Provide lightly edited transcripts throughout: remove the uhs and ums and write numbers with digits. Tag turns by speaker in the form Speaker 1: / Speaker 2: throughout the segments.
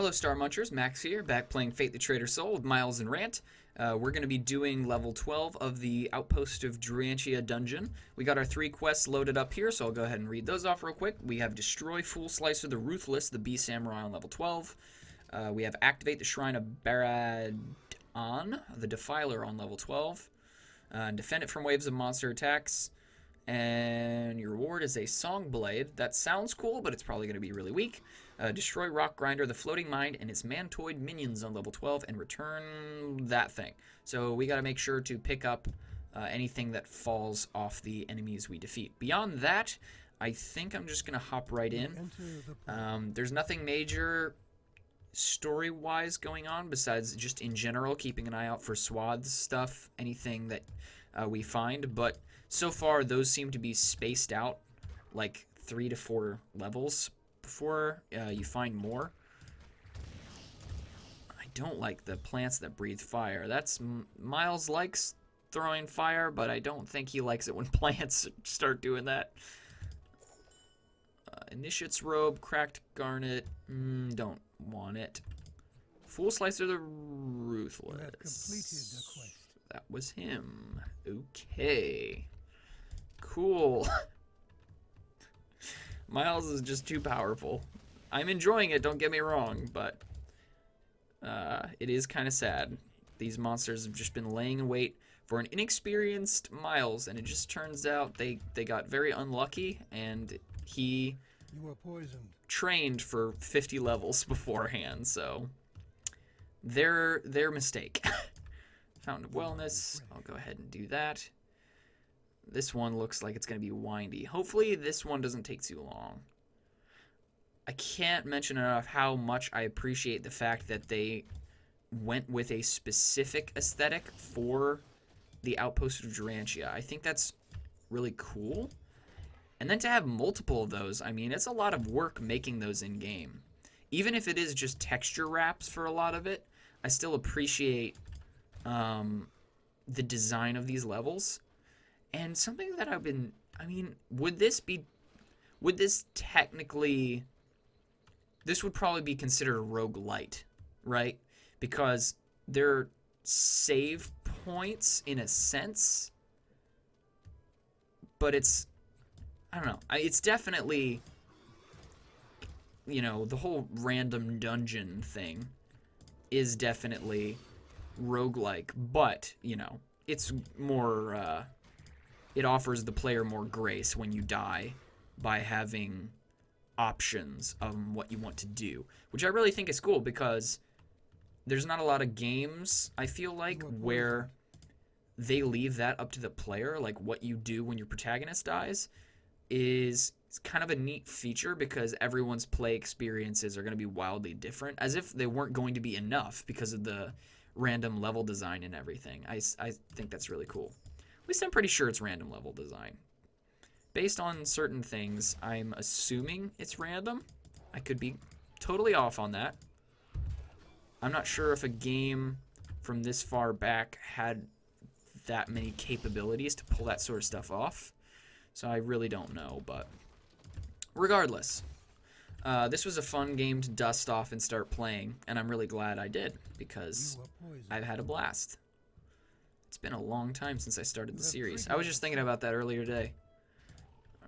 Speaker 1: Hello, Star Munchers. Max here, back playing Fate the Traitor Soul with Miles and Rant. We're going to be doing level 12 of the Outpost of Druantia dungeon. We got our 3 quests loaded up here, so I'll go ahead and read those off real quick. We have Destroy Fool Slicer the Ruthless, the Bee Samurai on level 12. We have Activate the Shrine of Baradon, the Defiler on level 12. Defend it from waves of monster attacks. And your reward is a Song Blade. That sounds cool, but it's probably going to be really weak. Destroy Rock Grinder, the Floating Mind, and its Mantoid minions on level 12, and return that thing. So we got to make sure to pick up anything that falls off the enemies we defeat. Beyond that, I think I'm just going to hop right in. There's nothing major story-wise going on besides just in general keeping an eye out for swaths stuff, anything that we find. But so far, those seem to be spaced out like 3 to 4 levels before you find more. I don't like the plants that breathe fire. Miles likes throwing fire, but I don't think he likes it when plants start doing that. Initiate's Robe, Cracked Garnet, don't want it. Fool Slicer the Ruthless.
Speaker 2: You have completed the quest.
Speaker 1: That was him. Okay. Cool. Miles is just too powerful. I'm enjoying it, don't get me wrong, but it is kind of sad. These monsters have just been laying in wait for an inexperienced Miles, and it just turns out they got very unlucky, and he trained for 50 levels beforehand, so their mistake. Fountain of Wellness, I'll go ahead and do that. This one looks like it's going to be windy. Hopefully this one doesn't take too long. I can't mention enough how much I appreciate the fact that they went with a specific aesthetic for the Outpost of Druantia. I think that's really cool. And then to have multiple of those, I mean, it's a lot of work making those in-game. Even if it is just texture wraps for a lot of it, I still appreciate the design of these levels. And something that would this would probably be considered a roguelite, right? Because they're save points in a sense, but I don't know. It's definitely, the whole random dungeon thing is definitely roguelike, but, it's more, it offers the player more grace when you die by having options of what you want to do, which I really think is cool because there's not a lot of games, I feel like, where they leave that up to the player, like what you do when your protagonist dies is kind of a neat feature because everyone's play experiences are going to be wildly different, as if they weren't going to be enough because of the random level design and everything. I think that's really cool. At least I'm pretty sure it's random level design. Based on certain things, I'm assuming it's random. I could be totally off on that. I'm not sure if a game from this far back had that many capabilities to pull that sort of stuff off. So I really don't know, but regardless, this was a fun game to dust off and start playing, and I'm really glad I did because I've had a blast. It's been a long time since I started the series. I was just thinking about that earlier today.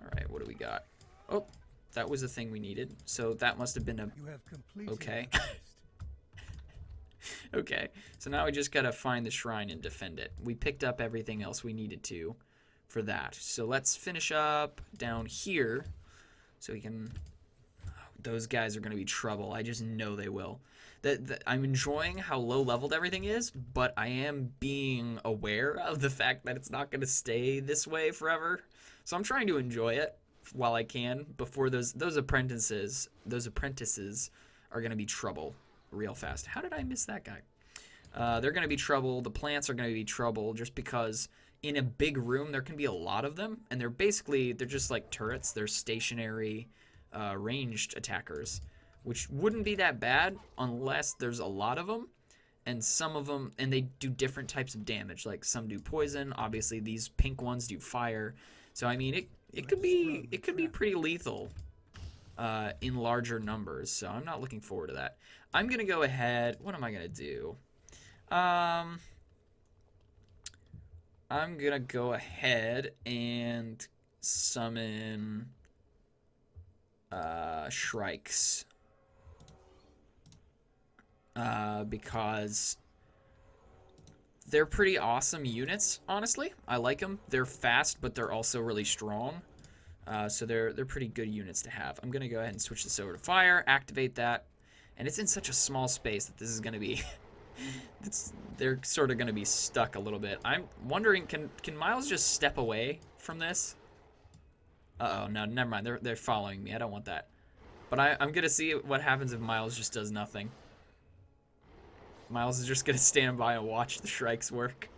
Speaker 1: Alright, what do we got? Oh, that was the thing we needed. So that must have been a... Okay. Okay, so now we just gotta find the shrine and defend it. We picked up everything else we needed to for that. So let's finish up down here so we can... Those guys are gonna be trouble. I just know they will. I'm enjoying how low-leveled everything is, but I am being aware of the fact that it's not going to stay this way forever. So I'm trying to enjoy it while I can before those apprentices are going to be trouble real fast. How did I miss that guy? They're going to be trouble. The plants are going to be trouble just because in a big room there can be a lot of them, and they're just like turrets. They're stationary ranged attackers, which wouldn't be that bad unless there's a lot of them, and some of them, and they do different types of damage. Like some do poison. Obviously, these pink ones do fire. So I mean, it could be pretty lethal in larger numbers. So I'm not looking forward to that. I'm going to go ahead. What am I going to do? I'm going to go ahead and summon Shrikes. Because they're pretty awesome units, honestly. I like them. They're fast, but they're also really strong. So they're pretty good units to have. I'm going to go ahead and switch this over to fire, activate that. And it's in such a small space that this is going to be... they're sort of going to be stuck a little bit. I'm wondering, can Miles just step away from this? Uh-oh, no, never mind. They're following me. I don't want that. But I'm going to see what happens if Miles just does nothing. Miles is just going to stand by and watch the Shrikes work.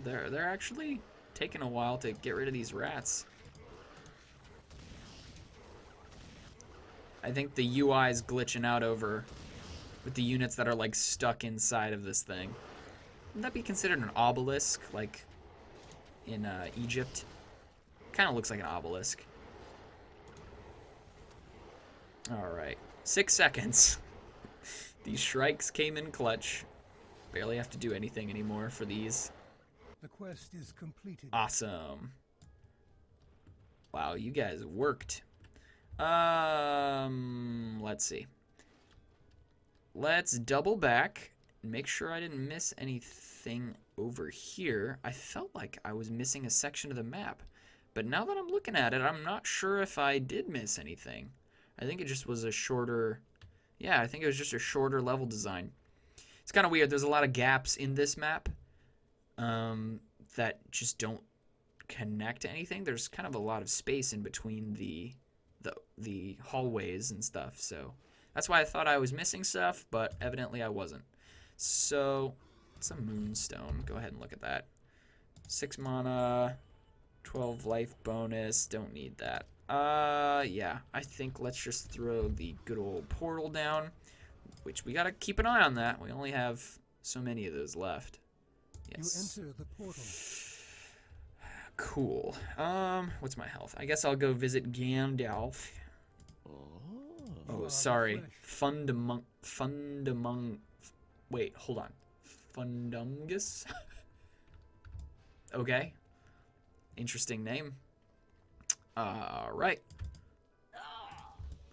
Speaker 1: They're actually taking a while to get rid of these rats. I think the UI is glitching out over with the units that are like stuck inside of this thing. Would that be considered an obelisk, like in Egypt? Kind of looks like an obelisk. All right, 6 seconds. These Shrikes came in clutch. Barely have to do anything anymore for these.
Speaker 2: The quest is completed.
Speaker 1: Awesome. Wow, you guys worked. Let's see. Let's double back and make sure I didn't miss anything over here. I felt like I was missing a section of the map, but now that I'm looking at it, I'm not sure if I did miss anything. I think it just was a shorter, yeah, I think it was just a shorter level design. It's kind of weird. There's a lot of gaps in this map that just don't connect to anything. There's kind of a lot of space in between the hallways and stuff, so that's why I thought I was missing stuff, but evidently I wasn't. So it's a moonstone. Go ahead and look at that. 6 mana, 12 life bonus. Don't need that. Yeah, I think let's just throw the good old portal down, which we gotta keep an eye on that. We only have so many of those left. Yes.
Speaker 2: You enter the portal.
Speaker 1: Cool. What's my health? I guess I'll go visit Gandalf. Oh, sorry. Wait, hold on. Fundungus? Okay. Interesting name. Alright.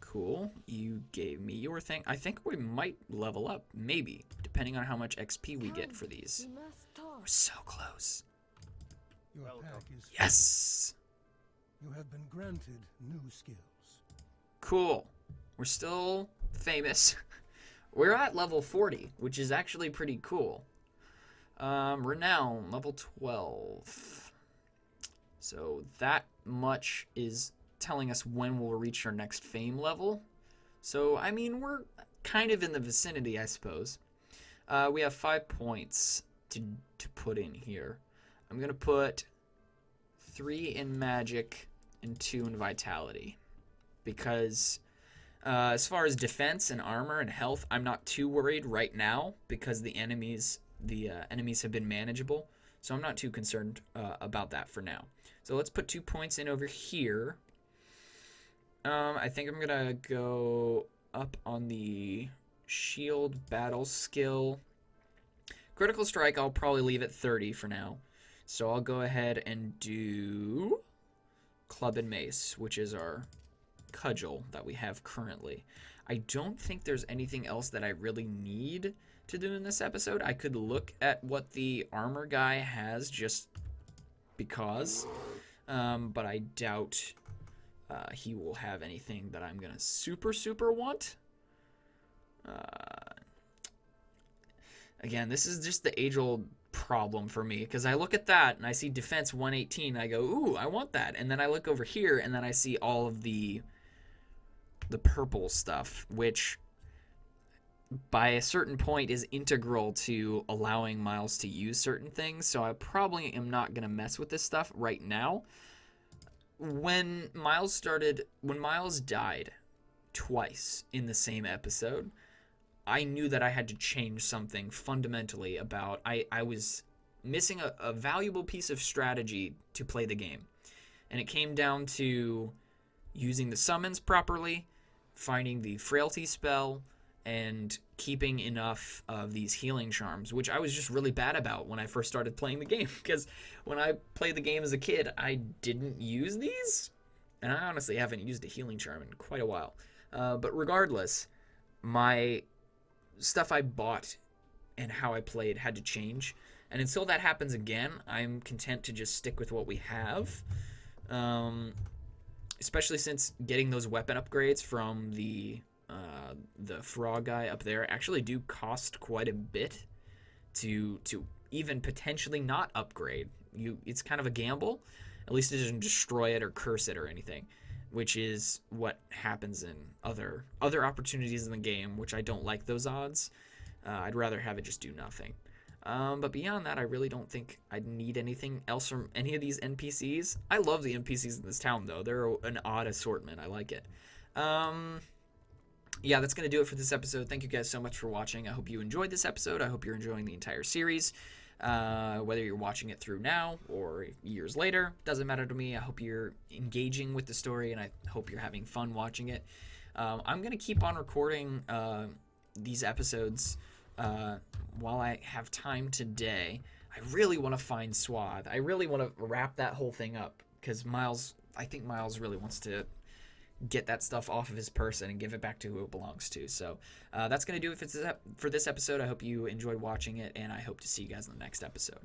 Speaker 1: Cool. You gave me your thing. I think we might level up, maybe, depending on how much XP we get for these. We're so close.
Speaker 2: Your pack is
Speaker 1: Yes!
Speaker 2: You have been granted new skills.
Speaker 1: Cool. We're still famous. We're at level 40, which is actually pretty cool. Renown, level 12. So that much is telling us when we'll reach our next fame level. So, I mean, we're kind of in the vicinity, I suppose. We have 5 points to put in here. I'm going to put 3 in magic and 2 in vitality. Because as far as defense and armor and health, I'm not too worried right now because the enemies have been manageable. So I'm not too concerned about that for now. So let's put 2 points in over here. I think I'm going to go up on the shield battle skill. Critical strike, I'll probably leave at 30 for now. So I'll go ahead and do club and mace, which is our cudgel that we have currently. I don't think there's anything else that I really need to do in this episode. I could look at what the armor guy has just because, but I doubt he will have anything that I'm gonna super want. Again, this is just the age-old problem for me because I look at that and I see defense 118. I go, ooh, I want that, and then I look over here and then I see all of the purple stuff, which by a certain point is integral to allowing Miles to use certain things. So I probably am not gonna mess with this stuff right now. When Miles died twice in the same episode, I knew that I had to change something fundamentally about I was missing a valuable piece of strategy to play the game. And it came down to using the summons properly, finding the frailty spell, and keeping enough of these healing charms, which I was just really bad about when I first started playing the game, because when I played the game as a kid, I didn't use these, and I honestly haven't used a healing charm in quite a while. But regardless, my stuff I bought and how I played had to change, and until that happens again, I'm content to just stick with what we have. Especially since getting those weapon upgrades from the frog guy up there actually do cost quite a bit to even potentially not upgrade. It's kind of a gamble. At least it doesn't destroy it or curse it or anything, which is what happens in other opportunities in the game, which I don't like those odds. I'd rather have it just do nothing. But beyond that, I really don't think I'd need anything else from any of these NPCs. I love the NPCs in this town, though. They're an odd assortment. I like it. Yeah, that's going to do it for this episode. Thank you guys so much for watching. I hope you enjoyed this episode. I hope you're enjoying the entire series. Whether you're watching it through now or years later, doesn't matter to me. I hope you're engaging with the story, and I hope you're having fun watching it. I'm going to keep on recording these episodes while I have time today. I really want to find Swath. I really want to wrap that whole thing up, because I think Miles really wants to get that stuff off of his person and give it back to who it belongs to. So that's going to do it for this episode. I hope you enjoyed watching it, and I hope to see you guys in the next episode.